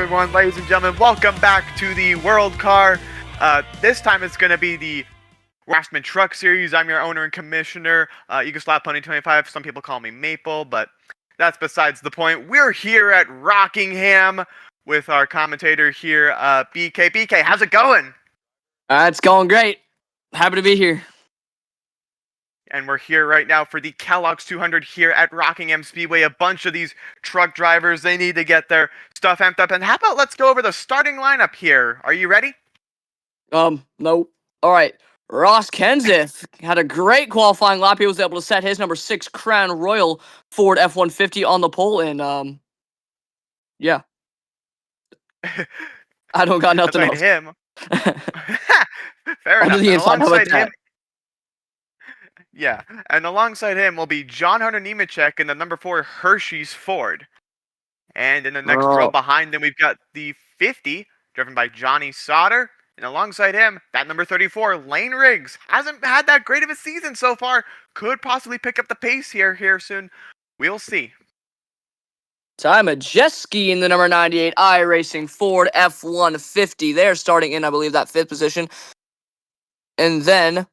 everyone, ladies and gentlemen. Welcome back to the World Car. This time it's going to be the Craftsman Truck Series. I'm your owner and commissioner, Yugoslav Pony 25. Some people call me Maple, but that's besides the point. We're here at Rockingham with our commentator here, BK. BK, how's it going? It's going great. Happy to be here. And we're here right now for the Kellogg's 200 here at Rockingham Speedway. A bunch of these truck drivers, they need to get their stuff amped up. And how about let's go over the starting lineup here. Are you ready? No. All right. Ross Kenseth had a great qualifying lap. He was able to set his number 6 Crown Royal Ford F-150 on the pole. And, yeah. I don't got nothing else. Him. Fair enough. The inside, how about that? Yeah, and alongside him will be John Hunter Nemechek in the number 4 Hershey's Ford. And in the next row behind them, we've got the 50, driven by Johnny Sauter. And alongside him, that number 34, Lane Riggs. Hasn't had that great of a season so far. Could possibly pick up the pace here soon. We'll see. Ty Majeski in the number 98 iRacing Ford F-150. They're starting in, I believe, that 5th position. And then,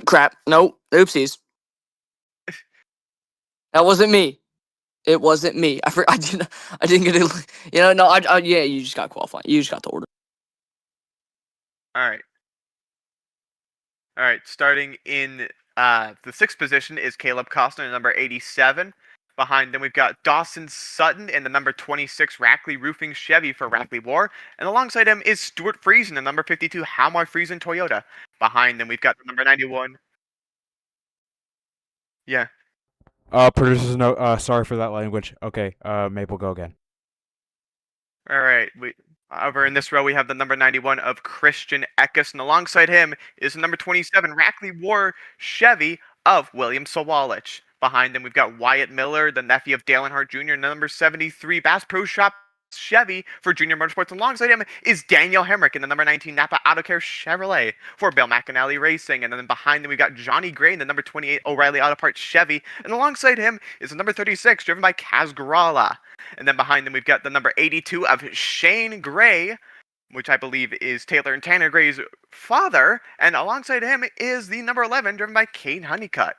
crap. No, oopsies. That wasn't me. It wasn't me. I didn't get it. Yeah, you just got qualified. You just got the order. All right. Starting in the 6th position is Caleb Costner, number 87. Behind them, we've got Dawson Sutton in the number 26 Rackley Roofing Chevy for Rackley War. And alongside him is Stuart Friesen, the number 52 Halmar Friesen Toyota. Behind them, we've got the number 91. Yeah. Producers, no, sorry for that language. Okay, Maple, go again. All right. Over in this row, we have the number 91 of Christian Eckes, and alongside him is the number 27 Rackley War Chevy of William Sawalich. Behind them, we've got Wyatt Miller, the nephew of Dale Earnhardt Jr., and the number 73 Bass Pro Shop Chevy for Junior Motorsports. And alongside him is Daniel Hemrick in the number 19 Napa AutoCare Chevrolet for Bill McAnally Racing. And then behind them, we've got Johnny Gray in the number 28 O'Reilly Auto Parts Chevy. And alongside him is the number 36, driven by Kaz Grala. And then behind them, we've got the number 82 of Shane Gray, which I believe is Taylor and Tanner Gray's father. And alongside him is the number 11, driven by Kane Honeycutt.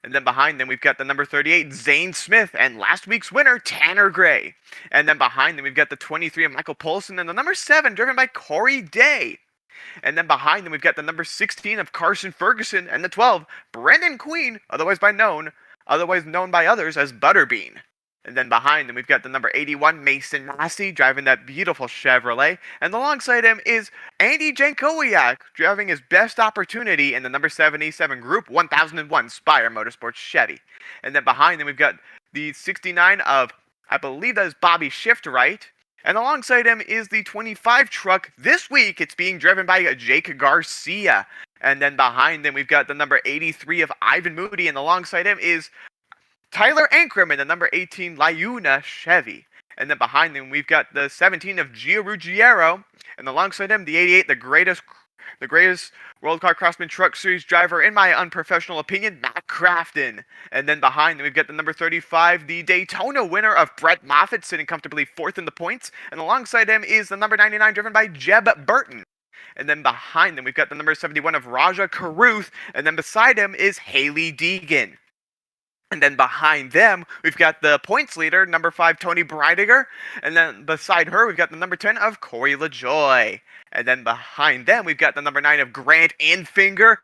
And then behind them, we've got the number 38, Zane Smith, and last week's winner, Tanner Gray. And then behind them, we've got the 23 of Michael Polson, and the number 7, driven by Corey Day. And then behind them, we've got the number 16 of Carson Ferguson, and the 12, Brendan Queen, otherwise known by others as Butterbean. And then behind them, we've got the number 81, Mason Massey, driving that beautiful Chevrolet. And alongside him is Andy Jankowiak, driving his best opportunity in the number 77 Group 1001 Spire Motorsports Chevy. And then behind them, we've got the 69 of, I believe that is Bobby Shiftwright. And alongside him is the 25 truck. This week, it's being driven by Jake Garcia. And then behind them, we've got the number 83 of Ivan Moody. And alongside him is Tyler Ankrum in the number 18 Lyuna Chevy. And then behind them, we've got the 17 of Gio Ruggiero. And alongside him, the 88, the greatest World Car Craftsman Truck Series driver, in my unprofessional opinion, Matt Crafton. And then behind them, we've got the number 35, the Daytona winner of Brett Moffitt, sitting comfortably 4th in the points. And alongside him is the number 99, driven by Jeb Burton. And then behind them, we've got the number 71 of Raja Karuth. And then beside him is Haley Deegan. And then behind them, we've got the points leader, number 5, Tony Breidiger. And then beside her, we've got the number 10 of Corey LaJoy. And then behind them, we've got the number 9 of Grant Infinger.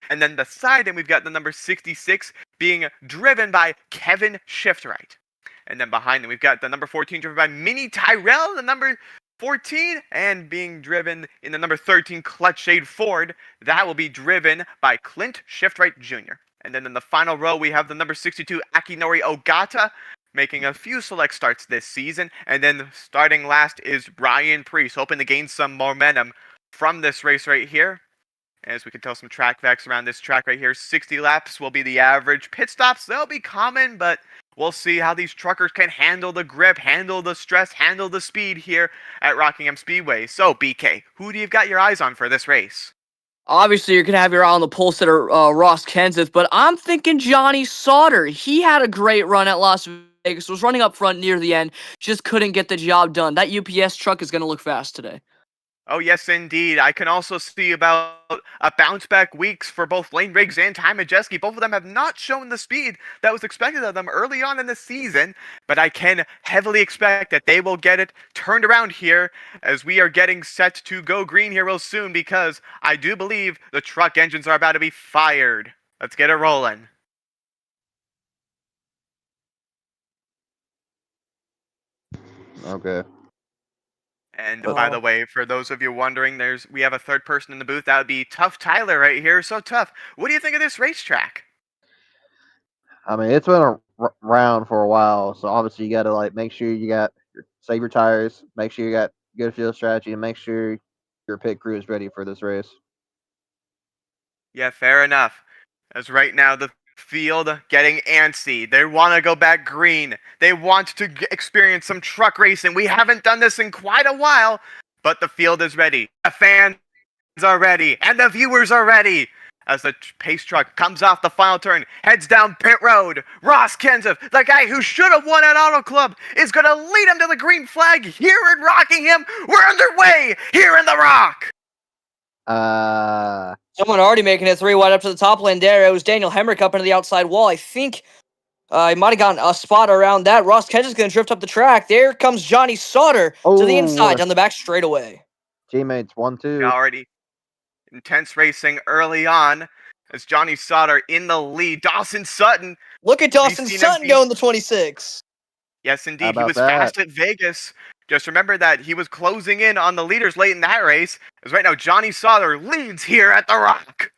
And then beside him, we've got the number 66 being driven by Kevin Shiftwright. And then behind them, we've got the number 14 driven by Minnie Tyrell, the number 14, and being driven in the number 13 Clutch Shade Ford. That will be driven by Clint Shiftwright Jr. And then in the final row, we have the number 62, Akinori Ogata, making a few select starts this season. And then starting last is Brian Priest, hoping to gain some momentum from this race right here. As we can tell some track facts around this track right here, 60 laps will be the average. Pit stops, they'll be common, but we'll see how these truckers can handle the grip, handle the stress, handle the speed here at Rockingham Speedway. So, BK, who do you got your eyes on for this race? Obviously, you're going to have your eye on the pole sitter, Ross Kenseth, but I'm thinking Johnny Sauter. He had a great run at Las Vegas was running up front near the end, just couldn't get the job done. That UPS truck is going to look fast today. Oh, yes, indeed. I can also see about a bounce-back weeks for both Lane Riggs and Ty Majeski. Both of them have not shown the speed that was expected of them early on in the season, but I can heavily expect that they will get it turned around here as we are getting set to go green here real soon because I do believe the truck engines are about to be fired. Let's get it rolling. Okay. And by the way, for those of you wondering, we have a third person in the booth. That would be Tough Tyler right here. So Tough, what do you think of this racetrack? I mean, it's been around for a while, so obviously you got to like make sure you got save your tires, make sure you got good field strategy, and make sure your pit crew is ready for this race. Yeah, fair enough. As right now the field getting antsy. They want to go back green. They want to experience some truck racing. We haven't done this in quite a while, but the field is ready. The fans are ready, and the viewers are ready. As the pace truck comes off the final turn, heads down pit road. Ross Kenseth, the guy who should have won at Auto Club, is going to lead him to the green flag here in Rockingham. We're underway here in the Rock. Someone already making it 3 wide up to the top lane there. It was Daniel Hemrick up into the outside wall. I think he might have gotten a spot around that. Ross Kenseth's going to drift up the track. There comes Johnny Sauter to the inside down the back straightaway. Teammates 1-2. Already intense racing early on as Johnny Sauter in the lead. Dawson Sutton. Look at Dawson Sutton going the 26. Yes, indeed. He was fast at Vegas. Just remember that he was closing in on the leaders late in that race. As right now, Johnny Sauter leads here at the Rock.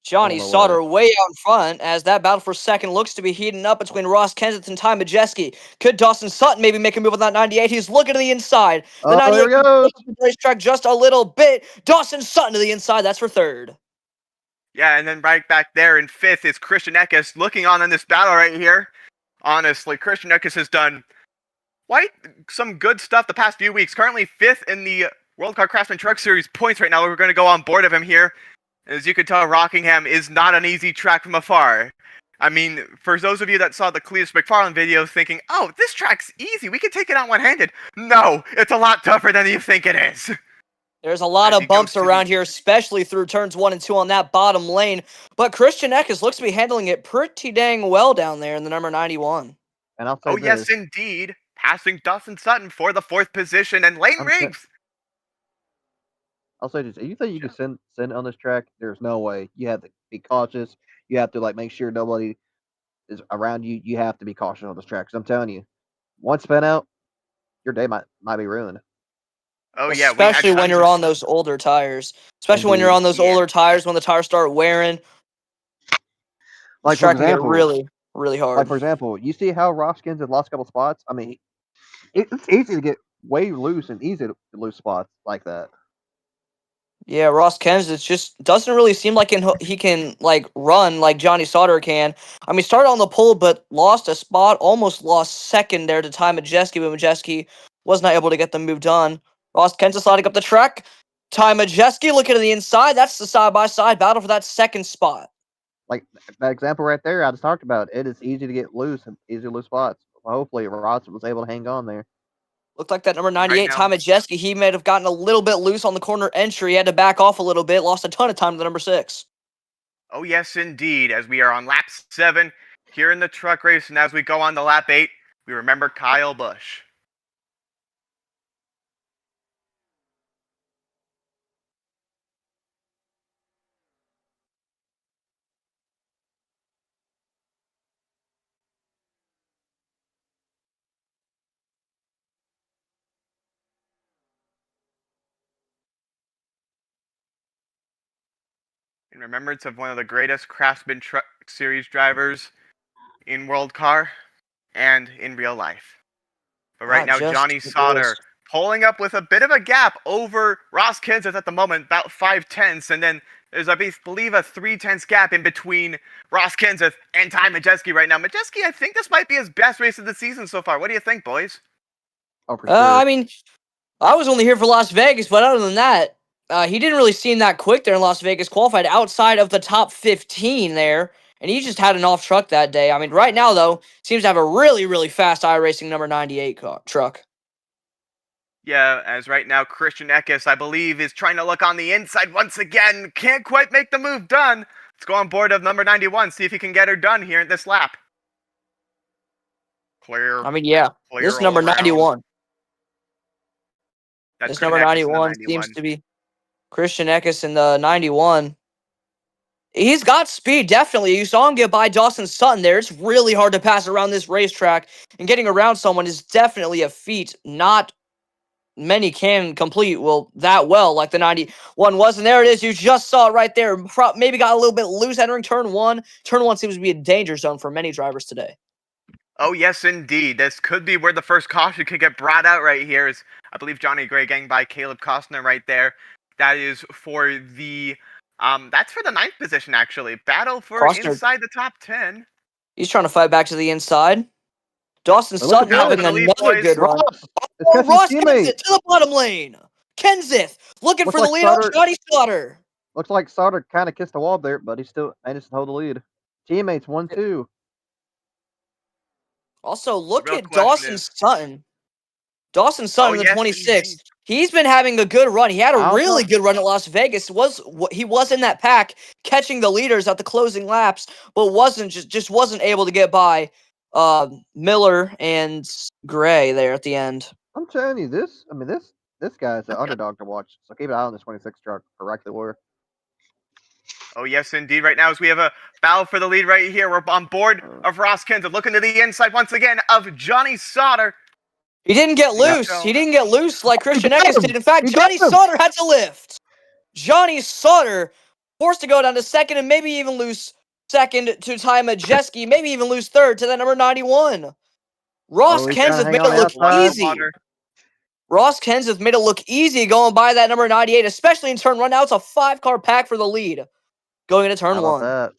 Johnny Sauter way out in front as that battle for second looks to be heating up between Ross Kenseth and Ty Majeski. Could Dawson Sutton maybe make a move on that 98? He's looking to the inside. The 98 goes the racetrack just a little bit. Dawson Sutton to the inside. That's for third. Yeah, and then right back there in fifth is Christian Eckes looking on in this battle right here. Honestly, Christian Eckes has done quite some good stuff the past few weeks. Currently fifth in the WorldCAR Craftsman Truck Series points right now. We're going to go on board of him here. As you can tell, Rockingham is not an easy track from afar. I mean, for those of you that saw the Cletus McFarland video thinking, oh, this track's easy, we can take it on one-handed. No, it's a lot tougher than you think it is. There's a lot of bumps around here, especially through turns 1 and 2 on that bottom lane. But Christian Eckes looks to be handling it pretty dang well down there in the number 91. And I'll say this. Yes, indeed. Passing Dawson Sutton for the 4th position and Lane Riggs. I'll say this. If you think you can send on this track, there's no way. You have to be cautious. You have to make sure nobody is around you. You have to be cautious on this track. Because I'm telling you, one spin out, your day might be ruined. Oh yeah, especially when you're on those older tires. Especially when you're on those older tires, when the tires start wearing. Like for example, really, really hard. Like for example, you see how Ross Kenseth lost a couple spots. I mean, it's easy to get way loose and easy to lose spots like that. Yeah, Ross Kenseth just doesn't really seem like he can run like Johnny Sauter can. I mean, started on the pole but lost a spot, almost lost second there to Ty Majeski, but Majeski was not able to get the move done. Ross Kenseth sliding up the track. Ty Majeski looking to the inside. That's the side-by-side battle for that second spot. Like that example right there I just talked about. It is easy to get loose and easy to lose spots. Hopefully Ross was able to hang on there. Looked like that number 98, Ty Majeski, he may have gotten a little bit loose on the corner entry. He had to back off a little bit. Lost a ton of time to the number 6. Oh, yes, indeed. As we are on lap 7 here in the truck race, and as we go on to lap 8, we remember Kyle Busch. In remembrance of one of the greatest Craftsman Truck Series drivers in WorldCAR and in real life. But right now, Johnny Sauter pulling up with a bit of a gap over Ross Kenseth at the moment, about 5/10, and then there's, I believe, a 3/10 gap in between Ross Kenseth and Ty Majeski right now. Majeski, I think this might be his best race of the season so far. What do you think, boys? Oh, for sure. I mean, I was only here for Las Vegas, but other than that, he didn't really seem that quick there in Las Vegas. Qualified outside of the top 15 there. and he just had an off truck that day. I mean, right now, though, seems to have a really, really fast iRacing number 98 truck. Yeah, as right now, Christian Eckes, I believe, is trying to look on the inside once again. Can't quite make the move done. Let's go on board of number 91, see if he can get her done here in this lap. Clear. I mean, yeah, Clear this all number around. 91. That's This Christian number Eckes in the 91 seems 91. to be Christian Eckes in the 91. He's got speed, definitely. You saw him get by Dawson Sutton there. It's really hard to pass around this racetrack, and getting around someone is definitely a feat not many can complete that well like the 91 was. And there it is. You just saw it right there. Maybe got a little bit loose entering turn one. Turn one seems to be a danger zone for many drivers today. Oh, yes, indeed. This could be where the first caution could get brought out right here. Is I believe Johnny Gray getting by Caleb Costner right there. That is for the that's for the 9th position, actually. Battle for Costner, inside the top 10. He's trying to fight back to the inside. Dawson But look Sutton at having for the lead, another boys. good run. Ross, it's Oh, Kenseth's Ross teammate. Kenseth to the bottom lane. Kenseth looking Looks for the like lead on Sutter- Johnny Slaughter. Looks like Sauter kind of kissed the wall there, but he still managed to hold the lead. Teammates 1-2. Also, look real at question Dawson is- Sutton. Dawson Sutton, the yes, 26. indeed. He's been having a good run. He had a I don't really know. good run at Las Vegas. He was in that pack, catching the leaders at the closing laps, but just wasn't able to get by Miller and Gray there at the end. I'm telling you, this guy's an underdog to watch. So keep an eye on this 26 truck for Rightly War. Oh, yes, indeed. Right now, as we have a battle for the lead right here, we're on board of Ross Kenseth, looking to the inside once again of Johnny Sauter. He didn't get Yeah. loose. He didn't get loose like Christian got Eckes him. did. In fact, He got Johnny him. Sauter had to lift. Johnny Sauter forced to go down to second and maybe even lose second to Ty Majeski, maybe even lose third to that number 91. Ross he's trying to Kenseth hang made on it the look outside. easy. Ross Kenseth made it look easy going by that number 98, especially in turn one. Now it's a 5-car pack for the lead going into turn How about one. that?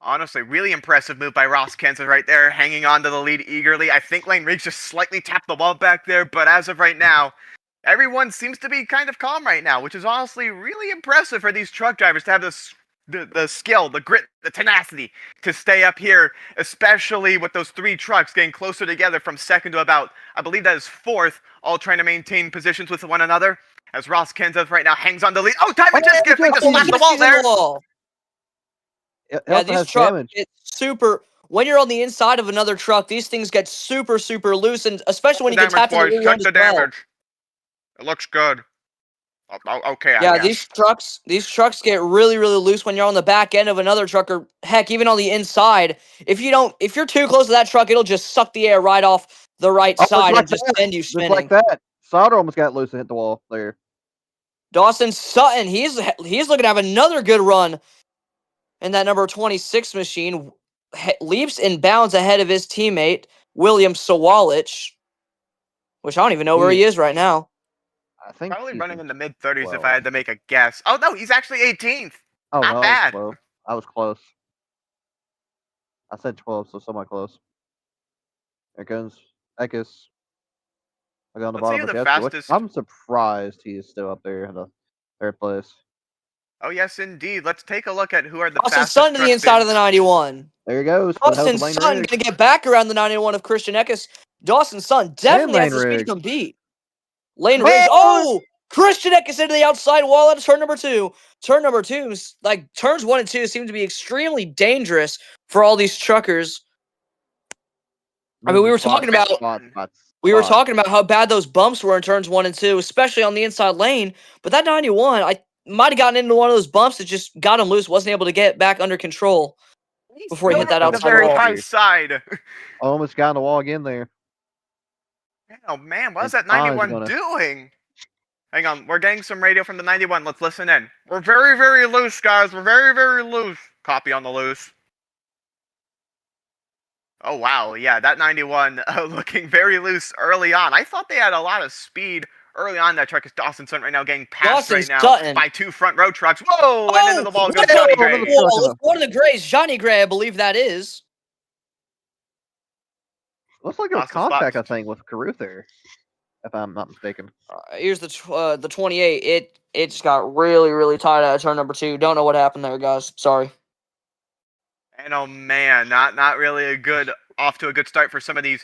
Honestly, really impressive move by Ross Kenseth right there, hanging on to the lead eagerly. I think Lane Riggs just slightly tapped the wall back there, but as of right now, everyone seems to be kind of calm right now, which is honestly really impressive for these truck drivers to have the skill, the grit, the tenacity to stay up here, especially with those 3 trucks getting closer together from second to about, I believe that is 4th, all trying to maintain positions with one another. As Ross Kenseth right now hangs on the lead. Oh, Ty Majeski just slapped the wall there. It Yeah, also these has trucks damage. get super. When you're on the inside of another truck, these things get super, super loose, and especially when you get tapped in the rear end as well. It looks good. Okay, Yeah, I guess. these trucks get really, really loose when you're on the back end of another truck, or heck, even on the inside. If you're too close to that truck, it'll just suck the air right off the right side and just send you spinning. Just like that. Sauter almost got loose and hit the wall there. Dawson Sutton, he's looking to have another good run in that number 26 machine. Leaps and bounds ahead of his teammate William Sawalich, which I don't even know where he is right now. I think Probably he's running in the mid-30s if 12. I had to make a guess. Oh, no, he's actually 18th. Oh, Not no, bad. I was close. I said 12, so somewhat close. There goes Eckes. I got on the Let's see bottom who of the Majeski, which fastest- I'm surprised he is still up there in the 3rd place. Oh, yes, indeed. Let's take a look at who are the Dawson fastest Sutton to the trucks inside in. of the 91. There he goes. For the help Dawson of Lane Sutton Riggs. going to get back around the 91 of Christian Eckes. Dawson Sutton definitely has Lane the speed to Riggs. compete. Lane Riggs. Oh! Christian Eckes into the outside wall out of turn number 2. Turn number 2, like turns 1 and 2 seem to be extremely dangerous for all these truckers. I mean, we were talking about how bad those bumps were in turns 1 and 2, especially on the inside lane. But that 91, I might have gotten into one of those bumps that just got him loose, wasn't able to get back under control before he hit that on the outside very wall. high side. Almost got on the wall again there. Oh, man, what is And that 91 doing? Hang on, we're getting some radio from the 91. Let's listen in. We're very, very loose, guys. We're very, very loose. Copy on the loose. Oh, wow. Yeah, that 91 looking very loose early on. I thought they had a lot of speed early on. That truck is Dawson Sutton right now getting passed Dawson right now Sutton. by 2 front row trucks. Whoa! And into the wall goes whoa, Johnny Gray. whoa, one of the Grays, Johnny Gray, I believe that is. Looks like it was Lost the spot. contact, I think, with Caruth there. if I'm not mistaken. Here's the 28. It just got really tight at turn number 2. Don't know what happened there, guys. Sorry. And oh man, not really off to a good start for some of these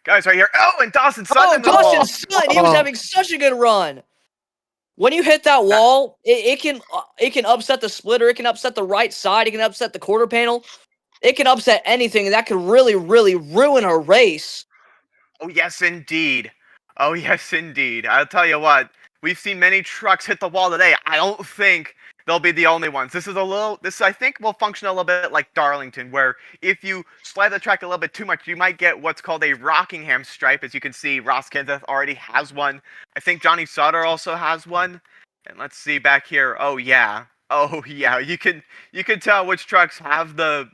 guys right here. Oh, and Dawson Sutton into the wall. Dawson Sutton, he was having such a good run. When you hit that wall, it can upset the splitter. It can upset the right side. It can upset the quarter panel. It can upset anything, and that could really ruin a race. Oh yes, indeed. Oh yes, indeed. I'll tell you what. We've seen many trucks hit the wall today. I don't think they'll be the only ones. This I think will function a little bit like Darlington, where if you slide the track a little bit too much, you might get what's called a Rockingham stripe. As you can see, Ross Kenseth already has one. I think Johnny Sauter also has one. And let's see back here. Oh yeah. You can tell which trucks have the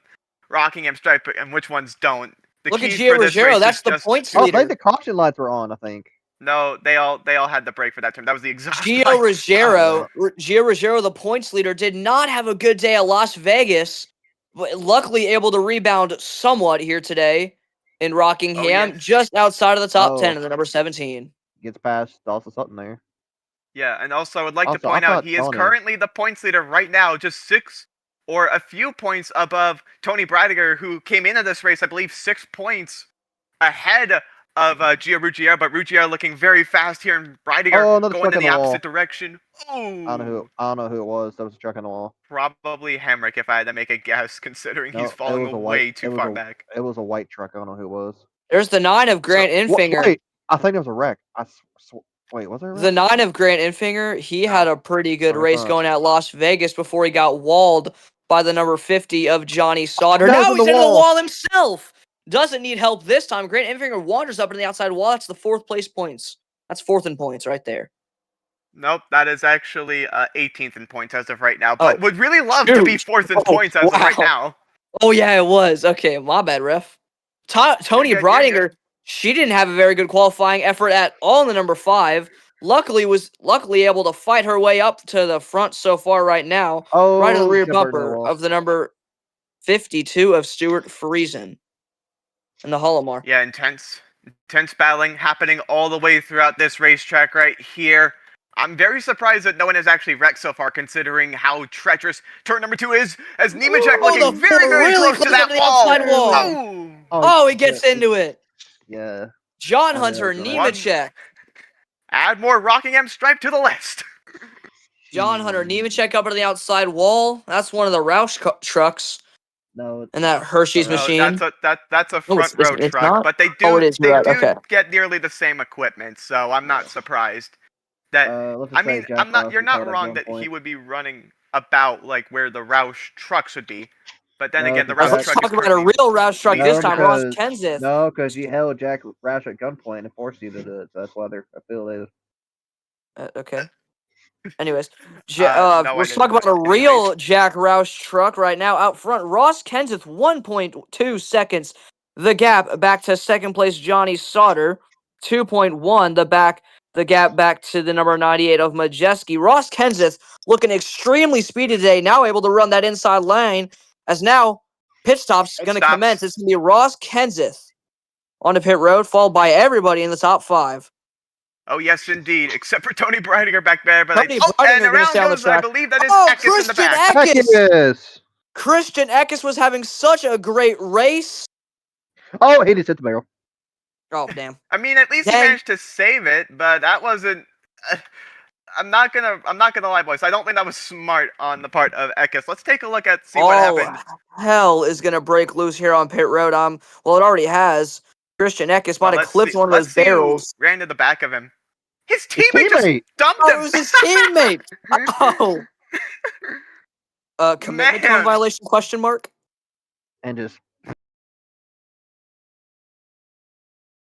Rockingham stripe and which ones don't. The Look at keys Gio for this Ruggiero. race That's is the just... points Oh, I leader. think the caution lights were on. I think. No, they all had the brake for that turn. That was the exhaust. Gio lights. Ruggiero, the points leader, did not have a good day at Las Vegas, but luckily able to rebound somewhat here today in Rockingham, yes. just outside of the top 10 Oh. in the number 17. Gets past Dawson Sutton there. Yeah, and also I would like to Also, I point out thought he is Tony- currently the points leader right now, just 6 or a few points above Tony Breidiger, who came into this race, I believe, 6 points ahead of Gio Ruggiero, but Ruggiero looking very fast here, and Breidiger another going truck in in the the wall. opposite direction. Ooh. I don't know who it was. That was a truck on the wall. Probably Hemrick, if I had to make a guess, considering No, he's it falling was a way white- too it was far a- back. It was a white truck. I don't know who it was. There's the 9 of Grant Infinger. Wait, I think it was a wreck. Wait, was there a wreck? The 9 of Grant Infinger, he No. had a pretty good I race thought- going at Las Vegas before he got walled by the number 50 of Johnny Sauter. That was Now in he's the into the wall. wall himself. Doesn't need help this time. Grant Infinger wanders up into the outside wall. That's the 4th place points. That's 4th in points right there. Nope, that is actually 18th in points as of right now, but would really love to be shoot. 4th in points as of right Wow. now. Oh, yeah, it was. Okay, my bad, ref. Tony You're good, you're Breidinger, she didn't have a very good qualifying effort at all in the number 5. Luckily able to fight her way up to the front so far right now. Oh, Right in the rear got burned in the bumper wall. of the number 52 of Stuart Friesen in the Holomar. Yeah, intense battling happening all the way throughout this racetrack right here. I'm very surprised that no one has actually wrecked so far, considering how treacherous turn number 2 is, as Nemechek looking the very really close to close that up the wall. outside wall. Oh, he gets yeah. into it. Yeah. John I know, Hunter, John. Nemechek. Add more Rockingham stripe to the list. John Hunter, Nemechek up to the outside wall. That's one of the Roush trucks No. and that Hershey's No, machine. That's a Oh, front row it's truck, not? but they Oh, it do is, you're right, okay. get nearly the same equipment, so I'm not surprised. That let's just I say mean, Jack Rouse you're was not held at wrong that gunpoint. he would be running about like where the Roush trucks would be, but then No, again, the because Roush Let's truck talk is about a currently real Roush truck this No, time. Ross because- Kenseth. No, because you held Jack Roush at gunpoint and forced you to do it. So that's why they're affiliated. Okay. Anyways, No, I let's didn't, talk about but a real anyways. Jack Roush truck right now out front. Ross Kenseth, 1.2 seconds. The gap back to second place Johnny Sauter, 2.1. The gap back to the number 98 of Majeski. Ross Kenseth looking extremely speedy today. Now able to run that inside lane as now pit stops going to commence. It's going to be Ross Kenseth on the pit road, followed by everybody in the top 5. Oh yes, indeed, except for Tony Breidinger back there. But Tony and Breidinger gonna around stay on the goes, I track. believe that is Oh, Eckes in the Christian back. Eckes! Yes. Christian Eckes was having such a great race. Oh, he just hit the barrel. Oh, damn. I mean, at least he Dang. managed to save it, but that wasn't. I'm not gonna lie, boys. I don't think that was smart on the part of Eckes. Let's take a look at see what happened. Hell is going to break loose here on pit road. Well, it already has. Christian Eckes might have clipped one of those barrels. Who ran to the back of him. His His teammate just teammate. dumped Oh, him. it was his teammate. Oh. Commitment Man. violation, question mark? And just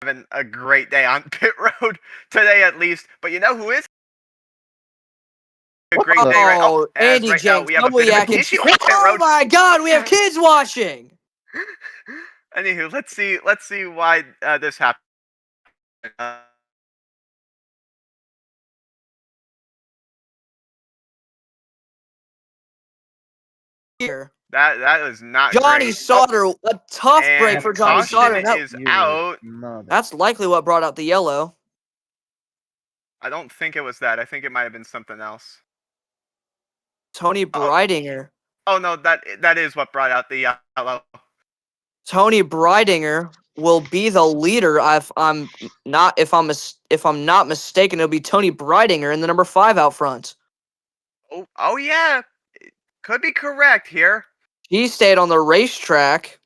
Having a great day on pit road today, at least. But you know who is a great day, right? Oh, as Andy right now Jenks. we have a bit of an issue on pit Oh road. my God, we have kids watching. Anywho, let's see why this happened. Here. That is not Johnny great. Sauter, a tough break And for Johnny caution Sauter. is out. That's likely what brought out the yellow. I don't think it was that. I think it might have been something else. Tony Breidinger. Oh no, that is what brought out the yellow. Tony Breidinger will be the leader. If I'm not mistaken, it'll be Tony Breidinger in the number 5 out front. Oh yeah, could be correct here. He stayed on the racetrack.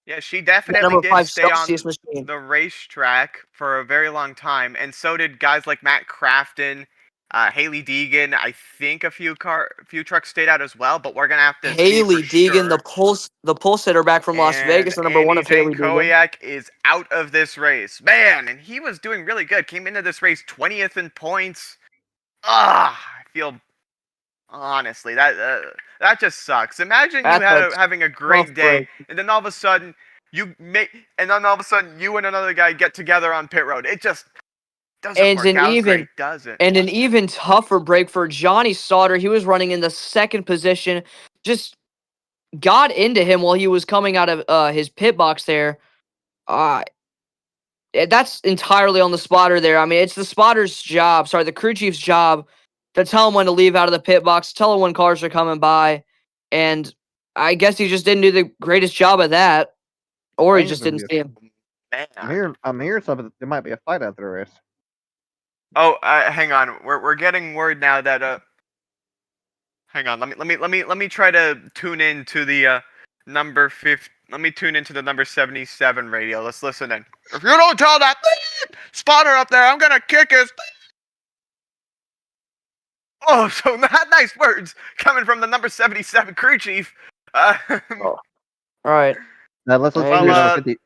Yeah, she The definitely number did 5 stay on Celsius machine. the racetrack for a very long time, and so did guys like Matt Crafton, Haley Deegan. I think a few trucks stayed out as well, but we're gonna have to see for Haley Deegan, sure. the pulse hitter back from Las Vegas, the number 1 Andy of Haley Deegan. Jankowiak is out of this race, man, and he was doing really good. Came into this race 20th in points. I feel. Honestly, that just sucks. Imagine having a great day, and then all of a sudden you and another guy get together on pit road. It just doesn't work out great, does it? And an even tougher break for Johnny Sauter. He was running in the 2nd position, just got into him while he was coming out of his pit box there. That's entirely on the spotter there. I mean, it's the spotter's job, the crew chief's job to tell him when to leave out of the pit box, tell him when cars are coming by, and I guess he just didn't do the greatest job of that, or he just didn't see him. Man. I'm hearing something. There might be a fight after the race. Oh, hang on. We're getting word now that hang on. Let me try to tune in to the number 50. Let me tune into the number 77 radio. Let's listen in. If you don't tell that spotter up there, I'm gonna kick his. Oh, so nice words coming from the number 77 crew chief. All right. Now let's listen to Well, number 50.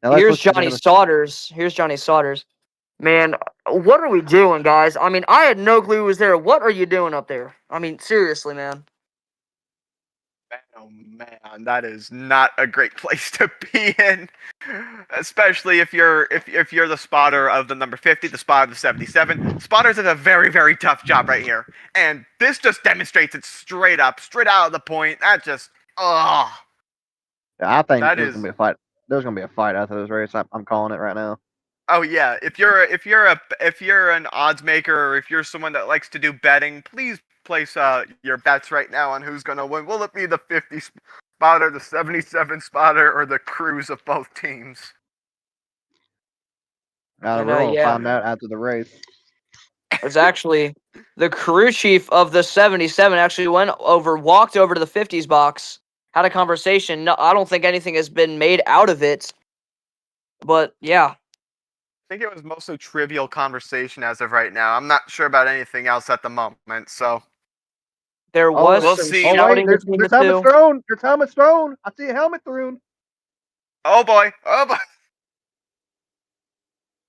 Now let's Here's listen to Johnny number- Sauters. Here's Johnny Sauters. Man, what are we doing, guys? I mean, I had no clue he was there. What are you doing up there? I mean, seriously, man. Oh man, that is not a great place to be in, especially if you're the spotter of the number 50, the spotter of the 77. Spotters is a very, very tough job right here, and this just demonstrates it straight out of the point. That just Yeah, I think that there's gonna be a fight. There's gonna be a fight after this race. I'm calling it right now. Oh yeah, if you're an odds maker or if you're someone that likes to do betting, please place your bets right now on who's gonna win. Will it be the 50 spotter, the 77 spotter, or the crews of both teams? We're gonna find out after the race. It's actually the crew chief of the 77 actually walked over to the 50s box, had a conversation. No, I don't think anything has been made out of it, but yeah. I think it was mostly trivial conversation as of right now. I'm not sure about anything else at the moment, so there was we'll some see. shouting between the two. Helmet's thrown. Your helmet's thrown. I see a helmet thrown. Oh boy! Oh boy!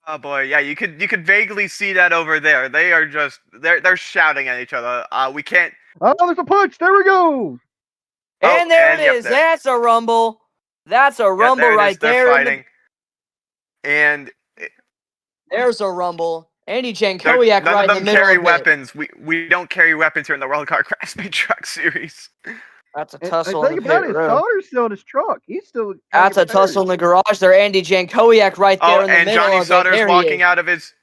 Oh boy! Yeah, you could vaguely see that over there. They are just they're shouting at each other. We can't. Oh, there's a punch. There we go. And there it yep, is. That's a rumble. That's a rumble right there. They're fighting. And there's a rumble. Andy Jankowiak none right of in them the middle carry of weapons. We don't carry weapons here in the WorldCAR Craftsman Truck Series. That's a tussle And in the think about pit it. road. Sauter's still in his truck. He's still. That's a tussle in the garage there. Andy Jankowiak right there in the middle Johnny of Sauter's it. walking out of his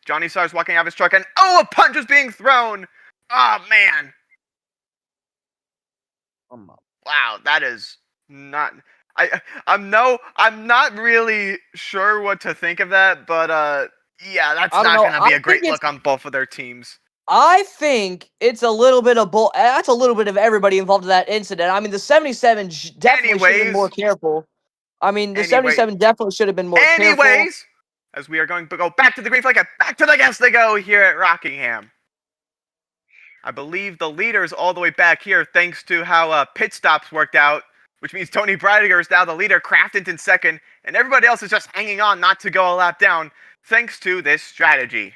truck, and a punch is being thrown. Oh man! Wow, that is not. I'm not really sure what to think of that, but yeah, that's not gonna be a great look on both of their teams. I think it's a little bit of that's a little bit of everybody involved in that incident. I mean, the 77 definitely should have been more careful. I mean, the 77 definitely should have been more careful. Anyways, as we are going to go back to the green flag, back to the guess they go here at Rockingham. I believe the leader is all the way back here thanks to how pit stops worked out, which means Tony Breidinger is now the leader, Crafton's second, and everybody else is just hanging on not to go a lap down thanks to this strategy.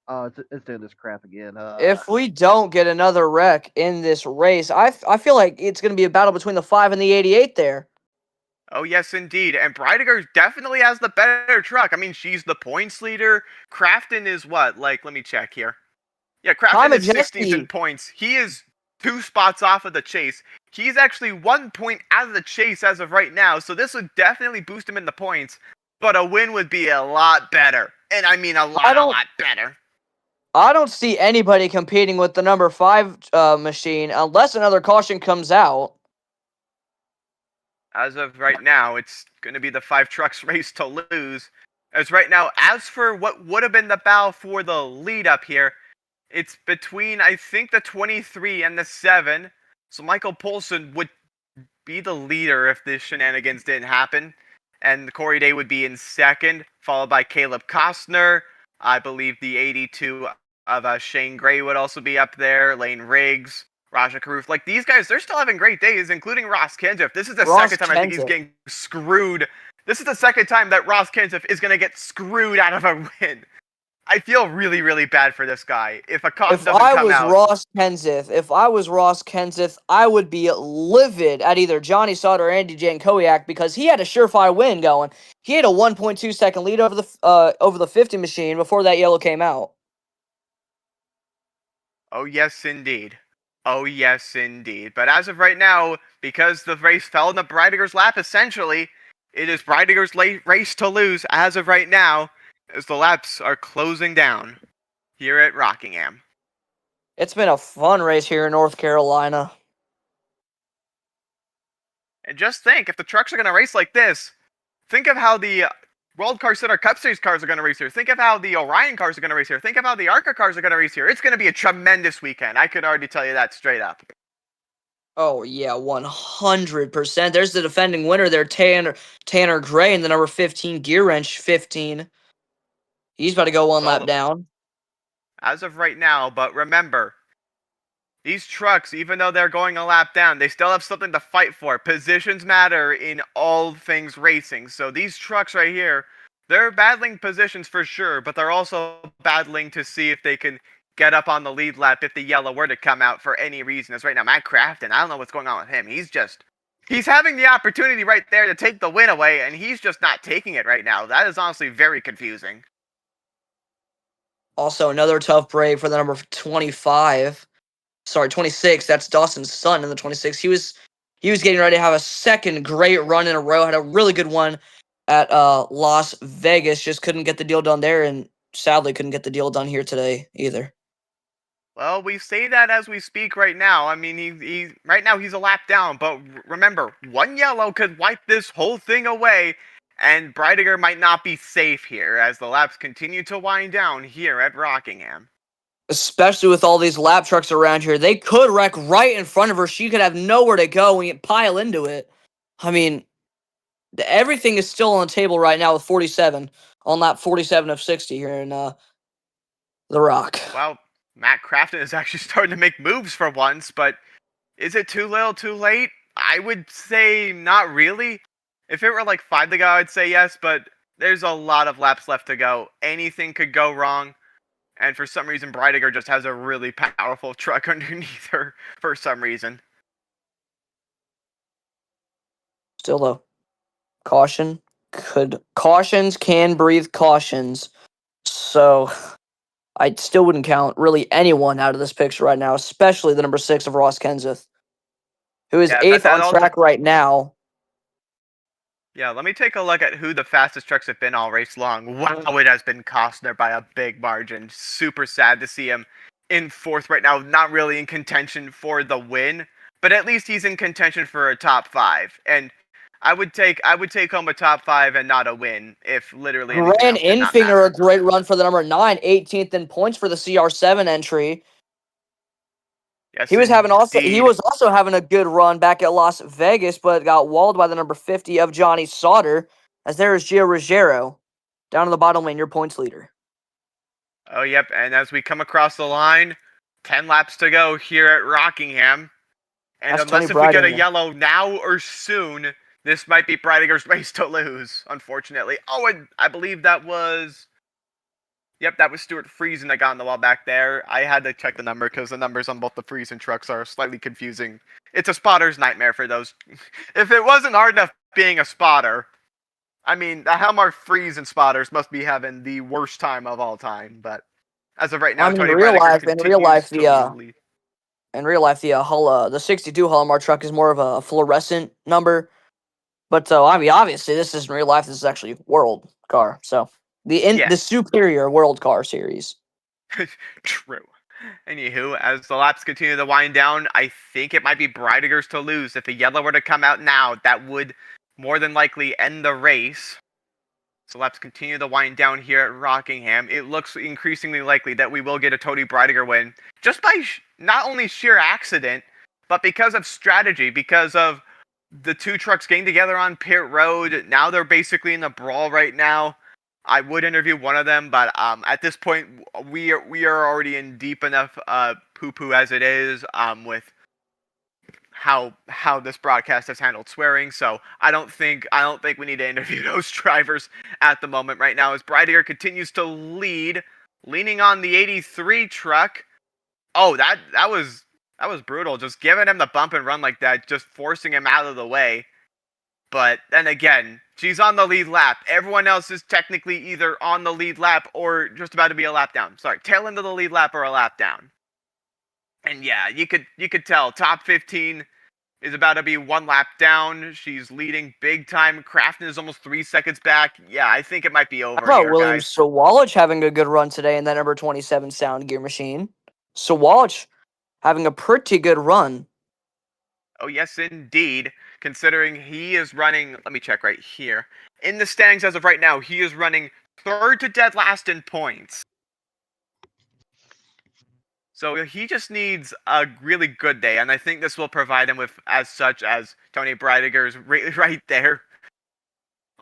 It's doing this crap again. If we don't get another wreck in this race, I feel like it's going to be a battle between the 5 and the 88 there. Oh, yes, indeed. And Breidinger definitely has the better truck. I mean, she's the points leader. Crafton is what? Like, let me check here. Yeah, Crafton is 16th in points. He is 2 spots off of the chase. He's actually 1 point out of the chase as of right now, so this would definitely boost him in the points. But a win would be a lot better. And I mean a lot better. I don't see anybody competing with the number 5 machine unless another caution comes out. As of right now, it's going to be the 5 trucks race to lose. As right now, as for what would have been the battle for the lead up here, it's between, I think, the 23 and the 7. So Michael Poulsen would be the leader if this shenanigans didn't happen. And Corey Day would be in second, followed by Caleb Costner. I believe the 82 of Shane Gray would also be up there. Lane Riggs, Raja Karuf. Like, these guys, they're still having great days, including Ross Kenseth. This is the second time I think he's getting screwed. This is the second time that Ross Kenseth is going to get screwed out of a win. I feel really, really bad for this guy. If a caution doesn't come out. If I was Ross Kenseth, I would be livid at either Johnny Sauter or Andy Jankowiak because he had a surefire win going. He had a 1.2 second lead over the 50 machine before that yellow came out. Oh yes, indeed. Oh yes, indeed. But as of right now, because the race fell in the Breidiger's lap, essentially, it is Breidiger's race to lose as of right now, as the laps are closing down here at Rockingham. It's been a fun race here in North Carolina. And just think, if the trucks are going to race like this, think of how the WorldCAR Center Cup Series cars are going to race here. Think of how the Orion cars are going to race here. Think of how the ARCA cars are going to race here. It's going to be a tremendous weekend. I could already tell you that straight up. Oh, yeah, 100%. There's the defending winner there, Tanner Gray, in the number 15 Gear Wrench 15. He's about to go one lap down. As of right now, but remember, these trucks, even though they're going a lap down, they still have something to fight for. Positions matter in all things racing. So these trucks right here, they're battling positions for sure, but they're also battling to see if they can get up on the lead lap if the yellow were to come out for any reason. As right now, Matt Crafton, I don't know what's going on with him. He's having the opportunity right there to take the win away, and he's just not taking it right now. That is honestly very confusing. Also, another tough break for the number 26. That's Dawson Sutton in the 26. He was getting ready to have a second great run in a row. Had a really good one at Las Vegas. Just couldn't get the deal done there, and sadly couldn't get the deal done here today either. Well, we say that as we speak right now. I mean, he right now he's a lap down, but remember, one yellow could wipe this whole thing away, and Breidiger might not be safe here as the laps continue to wind down here at Rockingham. Especially with all these lap trucks around here, they could wreck right in front of her. She could have nowhere to go and pile into it. I mean, everything is still on the table right now with 47 on lap 47 of 60 here in The Rock. Well, Matt Crafton is actually starting to make moves for once, but is it too little, too late? I would say not really. If it were like 5 to go, I'd say yes, but there's a lot of laps left to go. Anything could go wrong, and for some reason, Breidiger just has a really powerful truck underneath her for some reason. Still though, cautions can breathe cautions, so I still wouldn't count really anyone out of this picture right now, especially the number 6 of Ross Kenseth, who is 8th on track right now. Yeah, let me take a look at who the fastest trucks have been all race long. Wow, it has been Costner by a big margin. Super sad to see him in 4th right now, not really in contention for the win, but at least he's in contention for a top 5. And I would take home a top 5 and not a win if literally. Grant Infinger, a great run for the number 9, 18th in points for the CR7 entry. Yes, he was also having a good run back at Las Vegas, but got walled by the number 50 of Johnny Sauter. As there is Gio Ruggiero down in the bottom lane, your points leader. Oh, yep. And as we come across the line, 10 laps to go here at Rockingham. And unless we get a yellow now or soon, this might be Breidiger's race to lose, unfortunately. Oh, and I believe that was... Yep, that was Stuart Friesen that got on the wall back there. I had to check the number because the numbers on both the Friesen trucks are slightly confusing. It's a spotter's nightmare for those. If it wasn't hard enough being a spotter, I mean, the Helmar Friesen spotters must be having the worst time of all time. But as of right now, in real life, the 62 Helmar truck is more of a fluorescent number. But I mean, obviously, this isn't real life. This is actually WorldCAR. So. The superior WorldCAR series. True. Anywho, as the laps continue to wind down, I think it might be Breidiger's to lose. If a yellow were to come out now, that would more than likely end the race. So laps continue to wind down here at Rockingham. It looks increasingly likely that we will get a Tony Breidiger win, just by not only sheer accident, but because of strategy, because of the two trucks getting together on pit road. Now they're basically in a brawl right now. I would interview one of them, but at this point, we are already in deep enough poo-poo as it is with how this broadcast has handled swearing. So I don't think we need to interview those drivers at the moment right now, as Breidiger continues to lead, leaning on the 83 truck. Oh, that was brutal, just giving him the bump and run like that, just forcing him out of the way. But then again, she's on the lead lap. Everyone else is technically either on the lead lap or just about to be a lap down. Sorry, tail end of the lead lap or a lap down. And yeah, you could tell top 15 is about to be one lap down. She's leading big time. Craftsman is almost 3 seconds back. Yeah, I think it might be over How about here, William guys. Sawalich having a good run today in that number 27 sound gear machine? Sawalich having a pretty good run. Oh, yes, indeed. Considering he is running, let me check right here. In the standings as of right now, he is running third to dead last in points. So he just needs a really good day, and I think this will provide him with as such as Tony Breidiger's right there.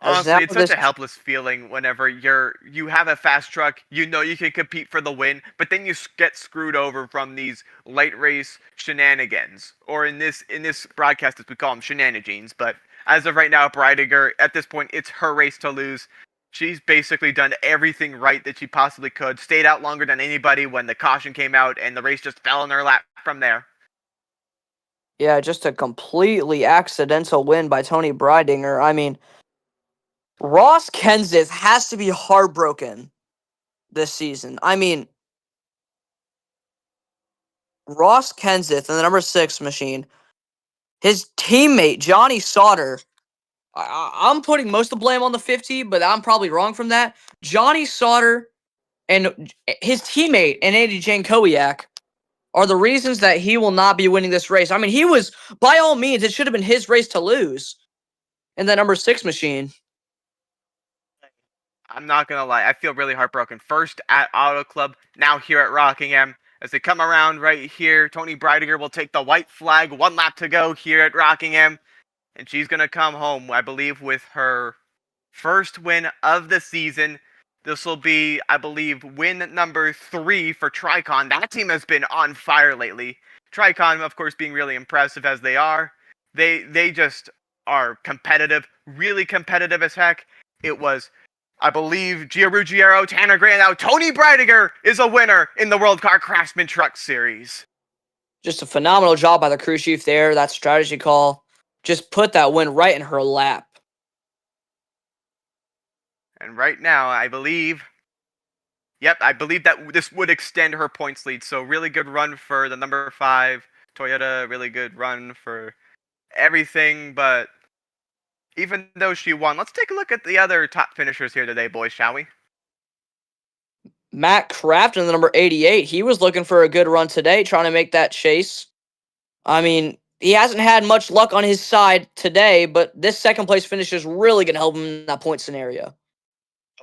As now Honestly, it's such this a helpless feeling whenever you have a fast truck, you know you can compete for the win, but then you get screwed over from these late race shenanigans, or in this broadcast, as we call them, shenanigans. But as of right now, Breidiger, at this point, it's her race to lose. She's basically done everything right that she possibly could. Stayed out longer than anybody when the caution came out, and the race just fell in her lap from there. Yeah, just a completely accidental win by Tony Breidinger. I mean, Ross Kenseth has to be heartbroken this season. I mean, Ross Kenseth in the number 6 machine, his teammate, Johnny Sauter, I'm putting most of the blame on the 50, but I'm probably wrong from that. Johnny Sauter and his teammate, and Andy Jankowiak, are the reasons that he will not be winning this race. I mean, he was, by all means, it should have been his race to lose in that number 6 machine. I'm not gonna lie, I feel really heartbroken. First at Auto Club, now here at Rockingham. As they come around right here, Tony Breidiger will take the white flag. 1 lap to go here at Rockingham. And she's gonna come home, I believe, with her first win of the season. This will be, I believe, win number 3 for Tricon. That team has been on fire lately. Tricon, of course, being really impressive as they are. They just are competitive, really competitive as heck. It was, I believe, Gio Ruggiero, Tanner Gray, and now Tony Breidiger is a winner in the WorldCAR Craftsman Truck Series. Just a phenomenal job by the crew chief there. That strategy call just put that win right in her lap. And right now, I believe that this would extend her points lead. So really good run for the number 5 Toyota. Really good run for everything. But even though she won, let's take a look at the other top finishers here today, boys, shall we? Matt Craft in the number 88. He was looking for a good run today, trying to make that chase. I mean, he hasn't had much luck on his side today, but this second place finish is really going to help him in that point scenario.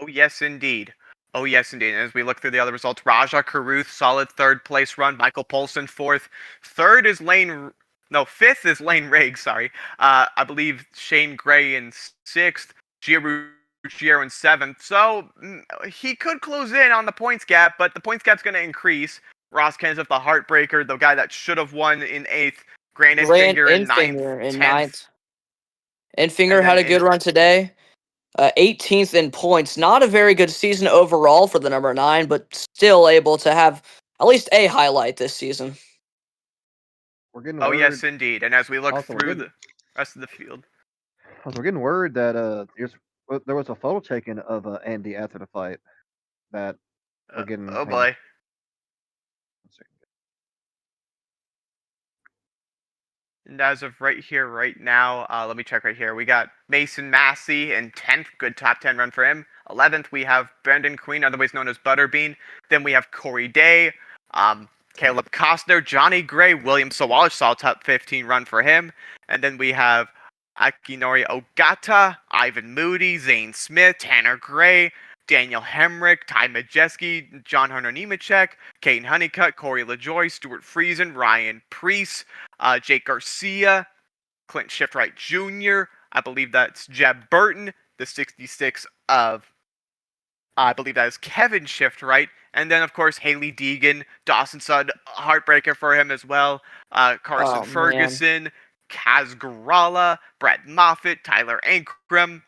Oh, yes, indeed. Oh, yes, indeed. And as we look through the other results, Raja Caruth, solid third place run. Michael Polson, 4th. Fifth is Lane Riggs, sorry. I believe Shane Gray in 6th. Gio Ruggiero in 7th. So he could close in on the points gap, but the points gap's going to increase. Ross Kenseth, the heartbreaker, the guy that should have won in 8th. Grant Infinger in 9th. Infinger had a good run today. 18th in points. Not a very good season overall for the number 9, but still able to have at least a highlight this season. We're getting Oh, word. yes, indeed. And as we look Also, through the rest of the field. Also, we're getting word that there was a photo taken of Andy after the fight. That we're getting. Oh boy. And as of right here, right now, let me check right here. We got Mason Massey in 10th. Good top 10 run for him. 11th, we have Brandon Queen, otherwise known as Butterbean. Then we have Corey Day, Caleb Costner, Johnny Gray, William Sawalich, saw a top 15 run for him. And then we have Akinori Ogata, Ivan Moody, Zane Smith, Tanner Gray, Daniel Hemrick, Ty Majeski, John Hunter Nemechek, Caden Honeycutt, Corey LaJoy, Stuart Friesen, Ryan Priest, Jake Garcia, Clint Shiftwright Jr., I believe that's Jeb Burton, the 66 of, I believe that is Kevin Shiftwright, and then of course Haley Deegan, Dawson Sud, heartbreaker for him as well, Carson Ferguson, Kaz Garala, Brett Moffitt, Tyler Ankrum,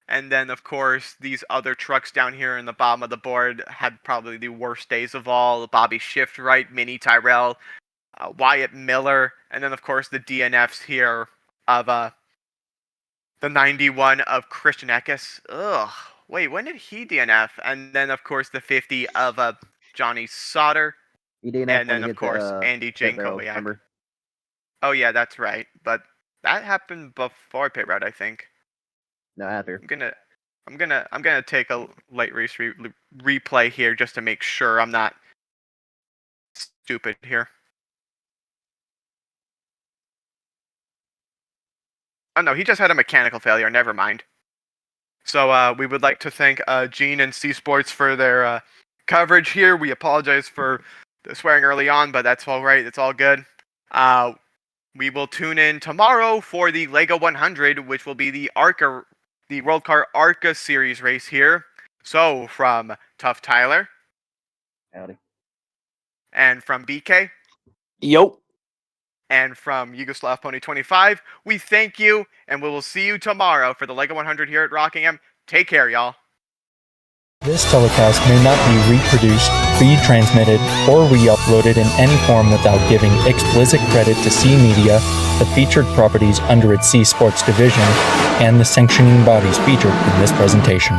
and then of course these other trucks down here in the bottom of the board had probably the worst days of all, Bobby Shiftwright, Minnie Tyrell, Wyatt Miller, and then of course the DNFs here of the 91 of Christian Eckes. Ugh. Wait, when did he DNF? And then, of course, the 50 of Johnny Sauter. He DNF and then, of course, Andy Jankowiak. Oh, yeah, that's right. But that happened before Pit Road, I think. No, after. I'm gonna take a late race replay here just to make sure I'm not stupid here. Oh no, he just had a mechanical failure. Never mind. So we would like to thank Gene and C Sports for their coverage here. We apologize for the swearing early on, but that's all right. It's all good. We will tune in tomorrow for the Lego 100, which will be the World Car ARCA series race here. So from Tough Tyler. Howdy. And from BK. Yo. And from Yugoslav Pony 25, we thank you, and we will see you tomorrow for the Lego 100 here at Rockingham. Take care, y'all. This telecast may not be reproduced, retransmitted, or re-uploaded in any form without giving explicit credit to C Media, the featured properties under its C Sports division, and the sanctioning bodies featured in this presentation.